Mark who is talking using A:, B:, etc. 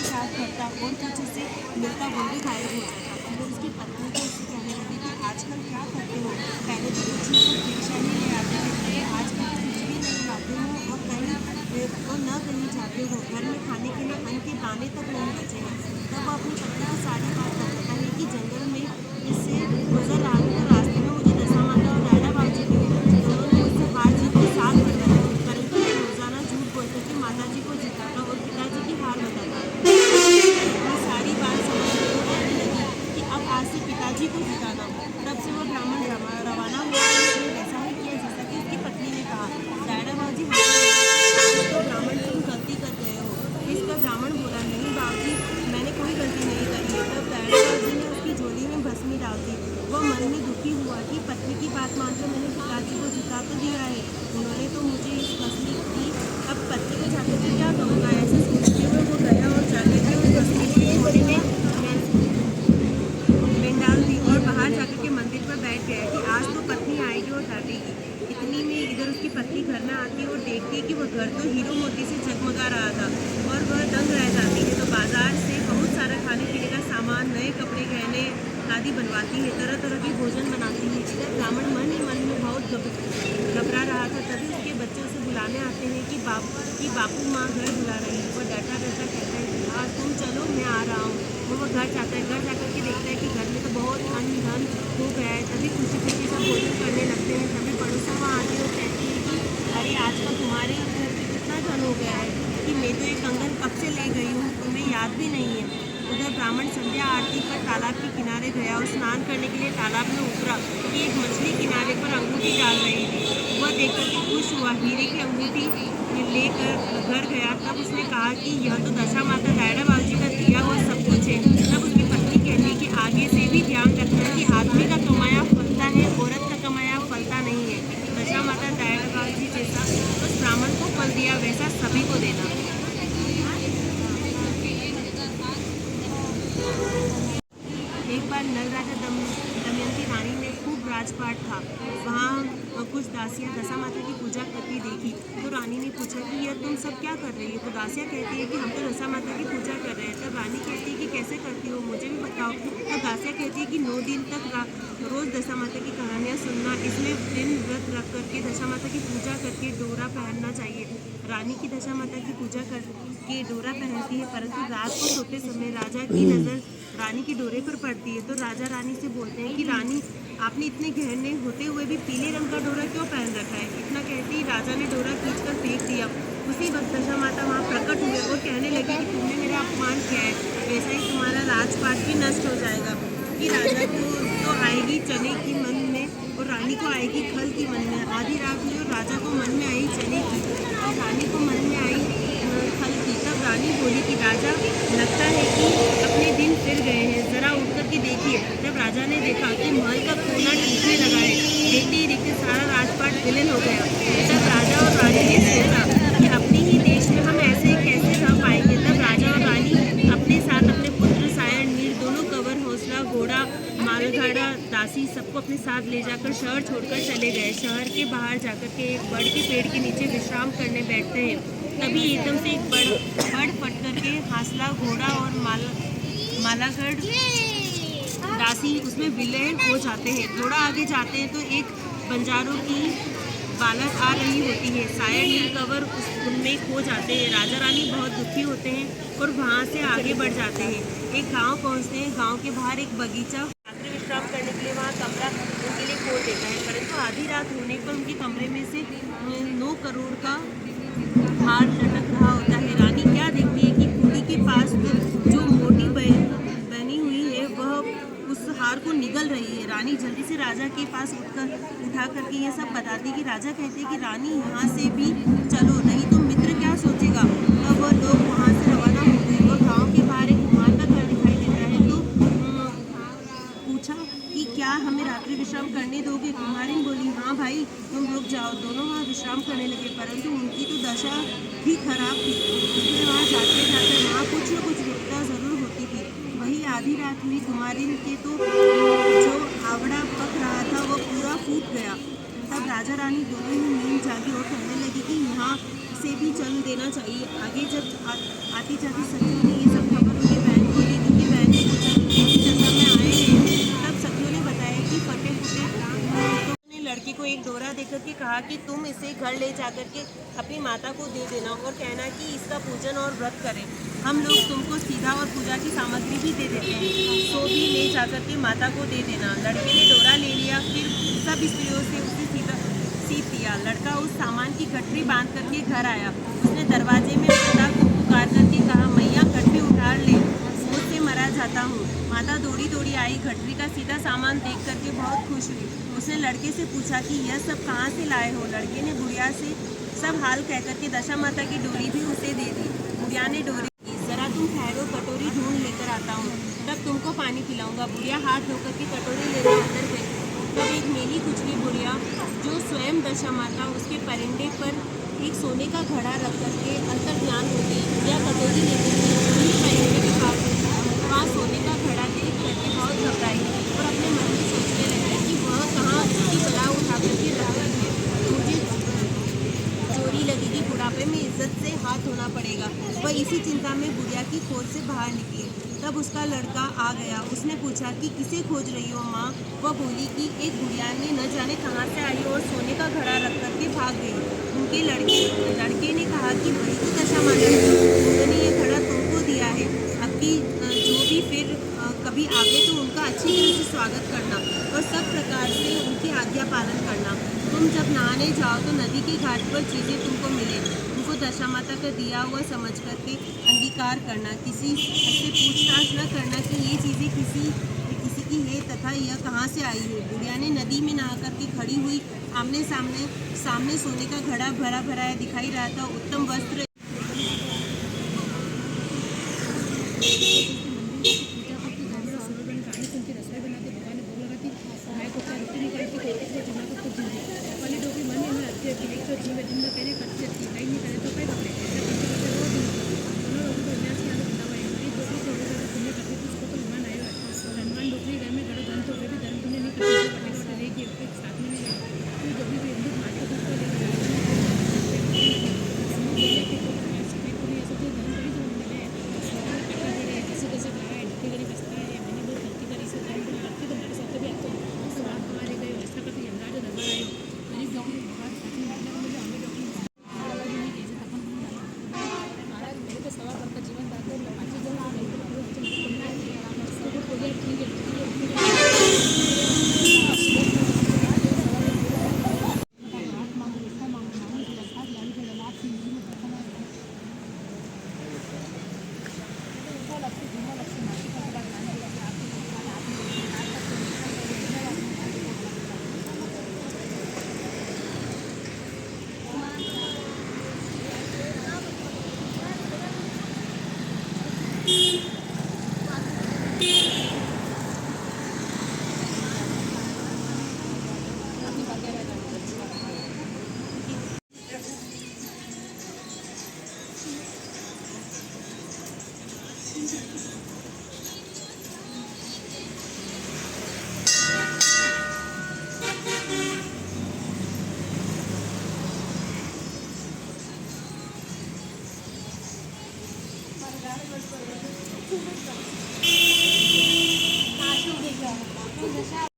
A: साथ भरता और कुछ इससे मिलता वो भी गायब हो जाता। फिर उसकी पत्नी को उससे कहने लगी कि आजकल क्या करते हो, पहले तो कुछ ना कुछ परेशानी ले आते थे, आजकल तो कुछ भी नहीं लाते हो और और न कहीं जाते हो, घर में खाने के लिए अन्न के दाने तक नहीं बचे हैं। तब वो अपनी पत्नी को सारी बात बताता है कि जंगल में इससे गुजर रहा था, तो रास्ते में मुझे दशा माता और रायला बाबूजी भी मिले, दोनों ने मुझसे हार जीत की साथ बढ़वाई, परंतु मैं रोजाना झूठ बोल कर के माता जी को जिताता और पिताजी की हार बताता। मैं सारी बात समझ गई और कहने लगी कि अब आज से पिताजी को जिताना। तब से वो ब्राह्मण रवाना हुआ और उसने वैसा ही किया जैसा कि उसकी पत्नी ने कहा। रायला बाबूजी तो ब्राह्मण तुम गलती कर गए हो। इस पर ब्राह्मण बोला, नहीं बाबूजी, मैंने कोई गलती नहीं करी है। तब रायला बाबूजी ने उसकी झोली में भस्मी डाल दी। वह मन में दुखी हुआ कि पत्नी की बात मानकर मैंने पिताजी को जिता तो दिया है, उन्होंने तो मुझे इस भस्मी दी, अब पत्नी को जाकर के क्या कहूँगा। ऐसे सोचते हुए वो गया और जाकर के उस भस्मी को झोली में डाल दी और बाहर जाकर के मंदिर पर बैठ गया कि आज तो पत्नी आएगी और डांटेगी। इतनी में इधर उसकी पत्नी घर में आती है और देखती है कि वह घर तो हीरो मोती से जगमगा रहा था और वह दंग रह जाती है। तो बाजार से बहुत सारा खाने पीने का सामान, नए कपड़े, गहने आदि बनवाती है, तरह तरह के भोजन बनाती है। इधर ब्राह्मण मन ही मन में बहुत घबरा रहा था। तभी उसके बच्चे उसे बुलाने आते हैं कि बापू माँ घर बुला रही है। वो डरता डरता कहता है कि हाँ तुम चलो, मैं आ रहा हूँ। वो घर जाता है, घर जाकर के देखता है कि घर में तो बहुत अन्न धन हो गया है। तभी खुशी खुशी सब भोजन करने लगते हैं। तभी पड़ोसन वहाँ आती है और कहती है कि अरे आजकल तुम्हारे घर पे कितना धन हो गया है कि मैं तो एक कंगन कब से ले गई हूँ, तुम्हें याद भी नहीं है। उधर ब्राह्मण संध्या आरती पर तालाब के किनारे गया और स्नान करने के लिए तालाब में उतरा कि एक मछली किनारे पर अंगूठी डाल रही थी। वह देखकर के खुश हुआ, हीरे की अंगूठी लेकर घर गया। तब उसने कहा कि यह तो दशा माता रायला बाबूजी का दिया हुआ सब कुछ है। तब उसकी पत्नी कहती कि आगे से भी ध्यान रखना कि आदमी का कमाया फलता है, औरत का कमाया फलता नहीं है। दशा माता रायला बाबूजी जैसा उस ब्राह्मण को फल दिया वैसा सभी को देना। एक बार नल राजा दमयंती रानी ने खूब राजपाट था। वहाँ कुछ दासियाँ दशा माता की पूजा करती देखी तो रानी ने पूछा कि यह तुम सब क्या कर रही हो। तो दासियाँ कहती है कि हम तो दशा माता की पूजा कर रहे हैं। तब रानी कहती है कि कैसे करती हो, मुझे भी बताओ। तब दासियाँ कहती है कि 9 दिन तक रोज़ दशा माता की कहानियाँ सुनना, इसमें दिन व्रत रख करके दशा माता की पूजा करके डोरा पहनना चाहिए। रानी की दशा माता की पूजा करके डोरा पहनती है, परंतु रात को सोते समय राजा की नज़र रानी के डोरे पर पड़ती है। तो राजा रानी से बोलते हैं कि रानी, आपने इतने गहने होते हुए भी पीले रंग का डोरा क्यों पहन रखा है। इतना कहते ही राजा ने डोरा खींचकर फेंक दिया। उसी वक्त दशा माता वहाँ प्रकट हुए और कहने लगी कि तुमने मेरा अपमान किया है, वैसा ही तुम्हारा राजपाट भी नष्ट हो जाएगा। कि राजा को तो आएगी चने की मन में और रानी को आएगी खल की मन में। आधी रात हुई और राजा को मन में आई चने की और रानी को मन में आई खल की। तब रानी बोली कि राजा, लगता है कि अपने दिन फिर गए हैं, जरा उठ कर के देखिए। जब राजा ने देखा कि महल का कोना टूटने लगा है, देखते ही देखते सारा राजपाट विलीन हो गया। तब राजा और रानी ने सोचा कि अपने ही देश में हम ऐसे कैसे रह पाएंगे। तब राजा और रानी अपने साथ अपने पुत्र सायण मीर दोनों कवर, हौसला, घोड़ा, मालगाड़ा, दासी सबको अपने साथ ले जाकर शहर छोड़कर चले गए। शहर के बाहर जाकर के एक बड़ के पेड़ के नीचे विश्राम करने बैठते हैं। तभी एकदम से एक बड़ फट करके हासला, घोड़ा और मालागढ़ दासी उसमें विलय हो जाते हैं। थोड़ा आगे जाते हैं तो एक बंजारों की बालक आ रही होती है। सायण नील कंवर उनमें खो जाते हैं। राजा रानी बहुत दुखी होते हैं और वहाँ से आगे बढ़ जाते हैं। एक गांव पहुँचते हैं। गांव के बाहर एक बगीचा रात्रि विश्राम करने के लिए वहाँ कमरा उनके लिए खोल देता है, परंतु आधी रात होने पर उनके कमरे में से 9 करोड़ का हार लटक रहा होता है। रानी क्या देखती है कि खूंटी के पास जो मोटी बनी हुई है वह उस हार को निगल रही है। रानी जल्दी से राजा के पास उठा करके ये सब बताती कि राजा कहते हैं कि रानी यहाँ से भी चलो, नहीं तो मित्र क्या सोचेगा। तब वह लोग वहाँ से रवाना हो गए और गाँव के बाहर एक कुम्हार का घर दिखाई देता है। तो पूछा कि क्या हमें रात्रि विश्राम करने दोगे। कुम्हारिन बोली, हाँ भाई तुम रुक जाओ। दोनों वहाँ विश्राम करने लगे, परंतु उनकी तो दशा ही खराब थी। उसमें वहाँ जाते जाते वहाँ कुछ न कुछ विपदा जरूर होती थी। वही आधी रात हुई। कुम्हारिन के तो जो आवड़ा पक रहा था वह पूरा फूट गया। तब राजा रानी दोनों ही नींद जागी और कहने लगी कि यहाँ से भी चल देना चाहिए। आगे जब आती जाती सत्यों ने ये सब देकर के कहा कि तुम इसे घर ले जाकर के अपनी माता को दे देना और कहना कि इसका पूजन और व्रत करें। हम लोग तुमको सीधा और पूजा की सामग्री भी दे देते हैं, सो भी ले जाकर के माता को दे देना। लड़के ने डोरा ले लिया, फिर सब स्त्रियों से उसे सीप दिया। लड़का उस सामान की गठरी बांध करके घर आया। उसने दरवाजे में माता को पुकार करके कहा, मैया गठरी उतार ले, मुझसे मरा जाता हूँ। माता दौड़ी दौड़ी आई, गठरी का सीधा सामान देख करके बहुत खुश हुई। उसने लड़के से पूछा कि यह सब कहाँ से लाए हो। लड़के ने बुढ़िया से सब हाल कह करके दशा माता की डोरी भी उसे दे दी। बुढ़िया ने डोरी, जरा तुम ठहरो, कटोरी ढूंढ लेकर आता हूँ, तब तुमको पानी पिलाऊंगा। बुढ़िया हाथ धोकर के कटोरी लेकर अंदर गई। तब एक मेली कुचली बुढ़िया, जो स्वयं दशा माता, उसके परिंदे पर एक सोने का घड़ा रख करके अंतर ध्यान हो गई। बुढ़िया कटोरी लेकर के परिंदे के पास वहाँ सोने का घड़ा देख करके बहुत घबराई और अपने मन में सोचने लगी कि वह कहाँ उसकी बला उठा करके रख रही है। मुझे चोरी लगेगी, बुढ़ापे में इज्जत से हाथ धोना पड़ेगा। वह इसी चिंता में बुढ़िया की खोज से बाहर निकली। तब उसका लड़का आ गया। उसने पूछा कि किसे खोज रही हो माँ। वह बोली कि एक बुढ़िया ने न जाने कहाँ से आई और सोने का घड़ा रख करके भाग गई। उनके लड़के ने कहा कि वही तो दशा माता है, उन्होंने ये घड़ा तुमको दिया है। अब की जो भी फिर कभी आगे तो उनका अच्छी तरह से स्वागत करना और सब प्रकार से उनकी आज्ञा पालन करना। तुम जब नहाने जाओ तो नदी के घाट पर चीज़ें तुमको मिले, उनको दशा माता का दिया हुआ समझ करके अंगीकार करना। किसी से पूछताछ न करना कि ये चीज़ें किसी की है तथा यह कहाँ से आई है। बुढ़िया ने नदी में नहा करके खड़ी हुई। आमने सामने सोने का घड़ा भरा भराया दिखाई रहा था। उत्तम वस्त्र